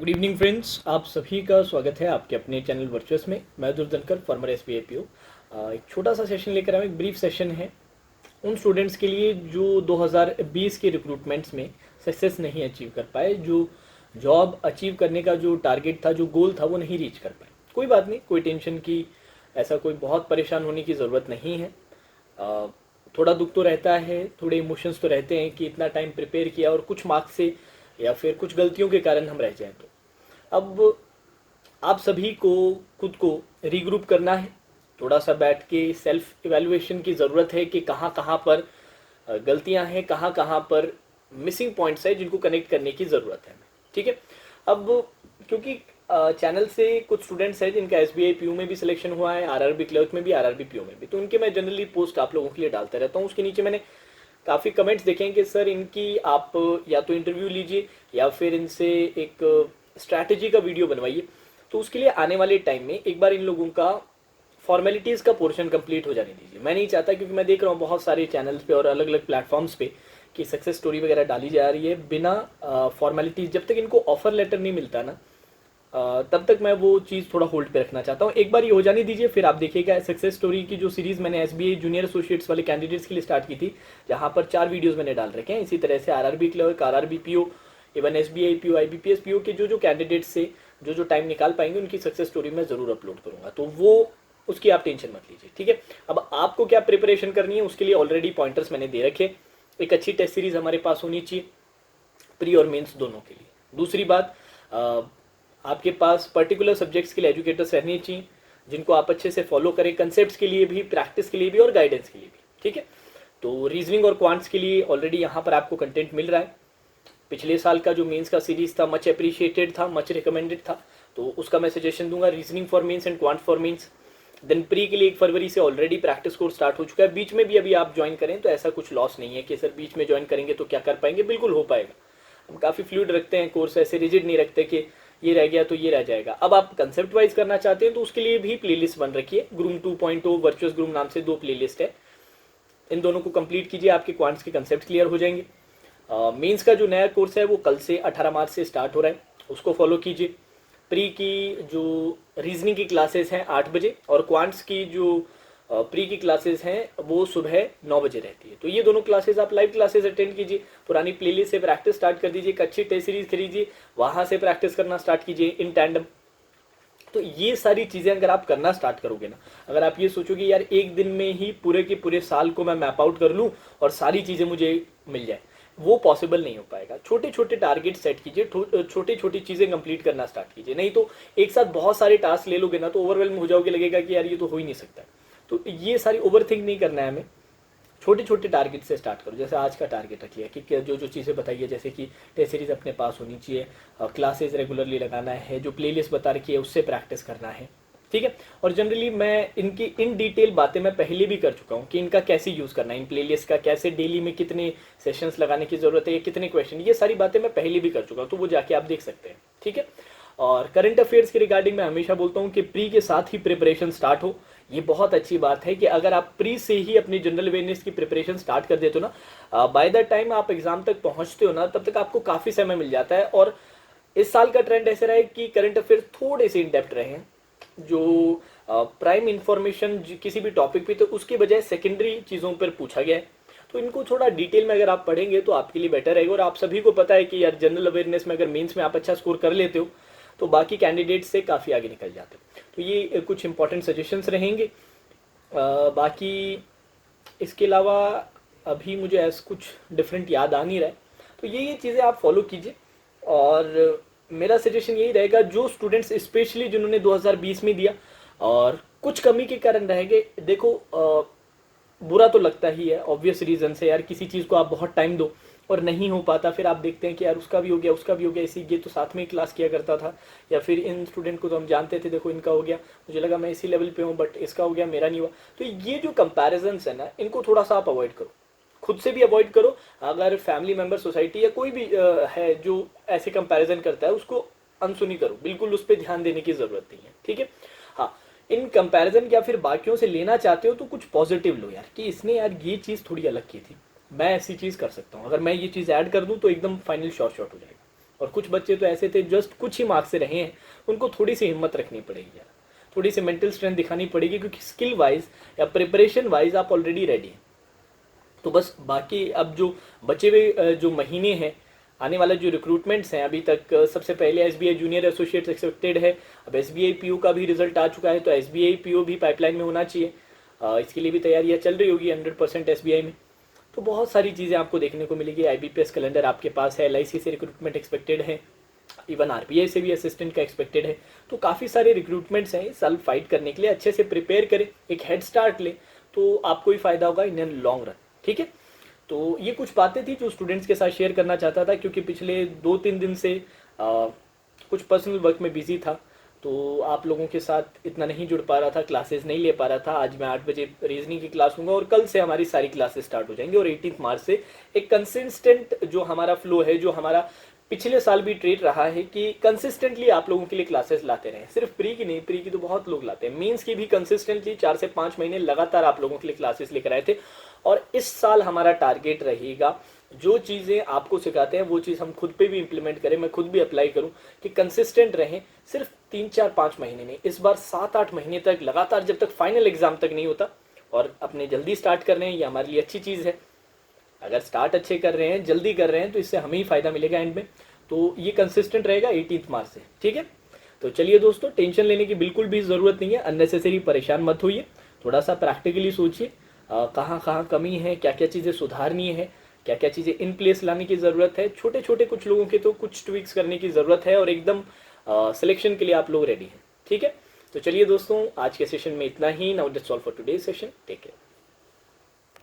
Good evening friends, आप सभी का स्वागत है आपके अपने चैनल वर्चुअस में। मैं दुर्धनकर फॉर्मर एसबीआई पीओ। एक छोटा सा सेशन लेकर आया हूं। एक ब्रीफ सेशन है उन स्टूडेंट्स के लिए जो 2020 के रिक्रूटमेंट्स में सक्सेस नहीं अचीव कर पाए, जो जॉब अचीव करने का जो टारगेट था, जो गोल था, वो नहीं रीच कर पाए। कोई बात नहीं, कोई टेंशन की, ऐसा कोई बहुत परेशान होने की ज़रूरत नहीं है। अ, थोड़ा दुख तो रहता है, थोड़े इमोशंस तो रहते हैं कि इतना टाइम प्रिपेयर किया और कुछ मार्क्स से या फिर कुछ गलतियों के कारण हम रह जाएं। तो अब आप सभी को खुद को रीग्रुप करना है। थोड़ा सा बैठ के सेल्फ इवैल्यूएशन की ज़रूरत है कि कहाँ कहाँ पर गलतियाँ हैं, कहाँ कहाँ पर मिसिंग पॉइंट्स है जिनको कनेक्ट करने की ज़रूरत है। ठीक है। अब क्योंकि चैनल से कुछ स्टूडेंट्स हैं जिनका एसबीआई पीयू में भी सिलेक्शन हुआ है, आरआरबी क्लर्क में भी, आरआरबी पीयू में भी, तो उनके मैं जनरली पोस्ट आप लोगों के लिए डालता रहता हूँ। उसके नीचे मैंने काफ़ी कमेंट्स देखे हैं कि सर इनकी आप या तो इंटरव्यू लीजिए या फिर इनसे एक स्ट्रैटेजी का वीडियो बनवाइए। तो उसके लिए आने वाले टाइम में एक बार इन लोगों का फॉर्मेलिटीज़ का पोर्शन कंप्लीट हो जाने दीजिए। मैं नहीं चाहता, क्योंकि मैं देख रहा हूँ बहुत सारे चैनल्स पे और अलग अलग प्लेटफॉर्म्स पे कि सक्सेस स्टोरी वगैरह डाली जा रही है बिना फॉर्मेलिटीज़। जब तक इनको ऑफर लेटर नहीं मिलता ना, तब तक मैं वो चीज़ थोड़ा होल्ड पे रखना चाहता हूँ। एक बार ये हो जाने दीजिए, फिर आप देखिएगा सक्सेस स्टोरी की जो सीरीज़ मैंने एसबीआई जूनियर एसोसिएट्स वाले कैंडिडेट्स के लिए स्टार्ट की थी, जहाँ पर 4 वीडियोस मैंने डाल रखे हैं। इसी तरह से RRB clerk, RRB PO, even SBI PO, IBPS PO के जो कैंडिडेट्स से जो टाइम निकाल पाएंगे उनकी सक्सेस स्टोरी मैं ज़रूर अपलोड करूँगा। तो वो उसकी आप टेंशन मत लीजिए। ठीक है। अब आपको क्या प्रिपरेशन करनी है उसके लिए ऑलरेडी पॉइंटर्स मैंने दे रखे। एक अच्छी टेस्ट सीरीज़ हमारे पास होनी चाहिए, प्री और मेंस दोनों के लिए। दूसरी बात, आपके पास पर्टिकुलर सब्जेक्ट्स के लिए एजुकेटर्स रहने चाहिए जिनको आप अच्छे से फॉलो करें, कंसेप्ट्स के लिए भी, प्रैक्टिस के लिए भी और गाइडेंस के लिए भी। ठीक है। तो रीजनिंग और क्वांट्स के लिए ऑलरेडी यहाँ पर आपको कंटेंट मिल रहा है। पिछले साल का जो मेंस का सीरीज था मच अप्रिशिएटेड था, मच रिकमेंडेड था, तो उसका मैं सजेशन दूंगा, reasoning for mains and quant for mains. Then pre के लिए 1 फरवरी से ऑलरेडी प्रैक्टिस कोर्स स्टार्ट हो चुका है। बीच में भी अभी आप ज्वाइन करें तो ऐसा कुछ लॉस नहीं है कि सर बीच में ज्वाइन करेंगे तो क्या कर पाएंगे, बिल्कुल हो पाएगा। हम काफ़ी फ्लूइड रखते हैं कोर्स, ऐसे रिजिड नहीं रखते कि ये रह गया तो ये रह जाएगा। अब आप कंसेप्ट वाइज करना चाहते हैं तो उसके लिए भी प्लेलिस्ट बन रखी है। ग्रूम 2.0 वर्चुअस ग्रूम नाम से 2 प्लेलिस्ट है, इन दोनों को कंप्लीट कीजिए, आपके क्वांट्स के कंसेप्ट क्लियर हो जाएंगे। मेंस का जो नया कोर्स है वो कल से 18 मार्च से स्टार्ट हो रहा है, उसको फॉलो कीजिए। प्री की जो रीजनिंग की क्लासेस हैं 8 बजे और क्वांट्स की जो प्री की क्लासेस हैं वो सुबह 9 बजे रहती है। तो ये दोनों क्लासेस आप लाइव क्लासेस अटेंड कीजिए, पुरानी प्लेलिस्ट से प्रैक्टिस स्टार्ट कर दीजिए, एक अच्छी टेस्ट सीरीज खरीदिए, वहाँ से प्रैक्टिस करना स्टार्ट कीजिए इन टैंडम। तो ये सारी चीज़ें अगर आप करना स्टार्ट करोगे ना, अगर आप ये सोचोगे यार एक दिन में ही पूरे के पूरे साल को मैं मैप आउट कर लूँ और सारी चीज़ें मुझे मिल जाए, वो पॉसिबल नहीं हो पाएगा। छोटे छोटे टारगेट सेट कीजिए, छोटी छोटी चीज़ें कंप्लीट करना स्टार्ट कीजिए। नहीं तो एक साथ बहुत सारे टास्क ले लोगे ना तो ओवरवेलम हो जाओगे, लगेगा कि यार ये तो हो ही नहीं सकता। तो ये सारी ओवर थिंक नहीं करना है हमें, छोटे छोटे टारगेट से स्टार्ट करो। जैसे आज का टारगेट रखिए कि जो जो चीज़ें बताइए, जैसे कि टेस्ट सीरीज अपने पास होनी चाहिए, क्लासेस रेगुलरली लगाना है, जो प्लेलिस्ट बता रखी है उससे प्रैक्टिस करना है। ठीक है। और जनरली मैं इनकी इन डिटेल बातें मैं पहले भी कर चुका हूँ कि इनका कैसे यूज़ करना है, इन प्लेलिस्ट का कैसे डेली में कितने सेशंस लगाने की ज़रूरत है, कितने क्वेश्चन, ये सारी बातें मैं पहले भी कर चुका हूँ, तो वो जाके आप देख सकते हैं। ठीक है। और करंट अफेयर्स के रिगार्डिंग मैं हमेशा बोलता हूँ कि प्री के साथ ही प्रिपरेशन स्टार्ट हो। ये बहुत अच्छी बात है कि अगर आप प्री से ही अपनी जनरल अवेयरनेस की प्रिपरेशन स्टार्ट कर देते हो ना, बाय द टाइम आप एग्जाम तक पहुंचते हो ना, तब तक आपको काफ़ी समय मिल जाता है। और इस साल का ट्रेंड ऐसे रहा है कि करंट अफेयर थोड़े से इन डेप्थ रहे हैं। जो प्राइम इंफॉर्मेशन किसी भी टॉपिक पे तो उसके बजाय सेकेंडरी चीज़ों पर पूछा गया है, तो इनको थोड़ा डिटेल में अगर आप पढ़ेंगे तो आपके लिए बेटर रहेगा। और आप सभी को पता है कि यार जनरल अवेयरनेस में अगर मेंस में आप अच्छा स्कोर कर लेते हो तो बाकी कैंडिडेट से काफ़ी आगे निकल जाते हो। तो ये कुछ इंपॉर्टेंट सजेशंस रहेंगे। बाकी इसके अलावा अभी मुझे ऐसा कुछ डिफरेंट याद आ नहीं रहा है, तो ये चीज़ें आप फॉलो कीजिए। और मेरा सजेशन यही रहेगा, जो स्टूडेंट्स स्पेशली जिन्होंने 2020 में दिया और कुछ कमी के कारण रह गए, देखो बुरा तो लगता ही है, ऑब्वियस रीज़न से। यार किसी चीज़ को आप बहुत टाइम दो और नहीं हो पाता, फिर आप देखते हैं कि यार उसका भी हो गया, उसका भी हो गया, इसी ये तो साथ में ही क्लास किया करता था, या फिर इन स्टूडेंट को तो हम जानते थे, देखो इनका हो गया, मुझे लगा मैं इसी लेवल पे हूँ बट इसका हो गया, मेरा नहीं हुआ। तो ये जो कंपैरिजन्स है ना, इनको थोड़ा सा आप अवॉइड करो, खुद से भी अवॉइड करो। अगर फैमिली मेम्बर, सोसाइटी या कोई भी है जो ऐसे कंपैरिजन करता है, उसको अनसुनी करो, बिल्कुल उस पर ध्यान देने की ज़रूरत नहीं है। ठीक है। हाँ, इन कंपैरिजन या फिर बाकियों से लेना चाहते हो तो कुछ पॉजिटिव लो यार, कि इसने यार ये चीज़ थोड़ी अलग की थी, मैं ऐसी चीज़ कर सकता हूँ, अगर मैं ये चीज़ ऐड कर दूँ तो एकदम फाइनल शॉर्ट हो जाएगा। और कुछ बच्चे तो ऐसे थे जस्ट कुछ ही मार्क्स से रहे हैं, उनको थोड़ी सी हिम्मत रखनी पड़ेगी यार, थोड़ी सी मेंटल स्ट्रेंथ दिखानी पड़ेगी, क्योंकि स्किल वाइज या प्रिपरेशन वाइज आप ऑलरेडी रेडी हैं। तो बस बाकी अब जो बचे हुए जो महीने हैं, आने वाला जो रिक्रूटमेंट्स हैं, अभी तक सबसे पहले एसबीआई जूनियर एसोसिएट एक्सपेक्टेड है, अब एसबीआई पीओ का भी रिजल्ट आ चुका है, तो एसबीआई पीओ भी पाइपलाइन में होना चाहिए। इसके लिए भी तैयारियां चल रही होगी 100% एसबीआई में। तो बहुत सारी चीज़ें आपको देखने को मिलेगी। आईबीपीएस कैलेंडर आपके पास है, एलआईसी से रिक्रूटमेंट एक्सपेक्टेड है, इवन आरबीआई से भी असिस्टेंट का एक्सपेक्टेड है। तो काफ़ी सारे रिक्रूटमेंट्स हैं इस साल फाइट करने के लिए। अच्छे से प्रिपेयर करें, एक हेड स्टार्ट ले, तो आपको ही फायदा होगा इन लॉन्ग रन। ठीक है, तो ये कुछ बातें थी जो स्टूडेंट्स के साथ शेयर करना चाहता था, क्योंकि पिछले 2-3 दिन से कुछ पर्सनल वर्क में बिजी था, तो आप लोगों के साथ इतना नहीं जुड़ पा रहा था, क्लासेस नहीं ले पा रहा था। आज मैं 8 बजे रीजनिंग की क्लास लूँगा और कल से हमारी सारी क्लासेस स्टार्ट हो जाएंगी, और 18 मार्च से एक कंसिस्टेंट जो हमारा फ्लो है, जो हमारा पिछले साल भी ट्रेड रहा है कि कंसिस्टेंटली आप लोगों के लिए क्लासेस लाते रहें। सिर्फ प्री की नहीं, प्री की तो बहुत लोग लाते हैं, मेंस की भी कंसिस्टेंटली 4 से 5 महीने लगातार आप लोगों के लिए क्लासेस लेकर आए थे। और इस साल हमारा टारगेट रहेगा, जो चीज़ें आपको सिखाते हैं वो चीज़ हम खुद पे भी इंप्लीमेंट करें, मैं खुद भी अप्लाई करूं, कि कंसिस्टेंट रहें। सिर्फ 3-4-5 महीने नहीं, इस बार 7-8 महीने तक लगातार, जब तक फाइनल एग्जाम तक नहीं होता। और अपने जल्दी स्टार्ट कर रहे हैं, ये हमारे लिए अच्छी चीज़ है। अगर स्टार्ट अच्छे कर रहे हैं, जल्दी कर रहे हैं, तो इससे हमें ही फायदा मिलेगा एंड में। तो ये कंसिस्टेंट रहेगा 18 मार्च से। ठीक है, तो चलिए दोस्तों, टेंशन लेने की बिल्कुल भी ज़रूरत नहीं है, अननेसेसरी परेशान मत होइए, थोड़ा सा प्रैक्टिकली सोचिए कहाँ कहाँ कमी है, क्या क्या चीज़ें सुधारनी है, क्या क्या चीज़ें इन प्लेस लाने की ज़रूरत है। छोटे छोटे कुछ लोगों के तो कुछ ट्विक्स करने की ज़रूरत है, और एकदम सिलेक्शन के लिए आप लोग रेडी हैं। ठीक है, तो चलिए दोस्तों, आज के सेशन में इतना ही। Now that's all for today session. Take care.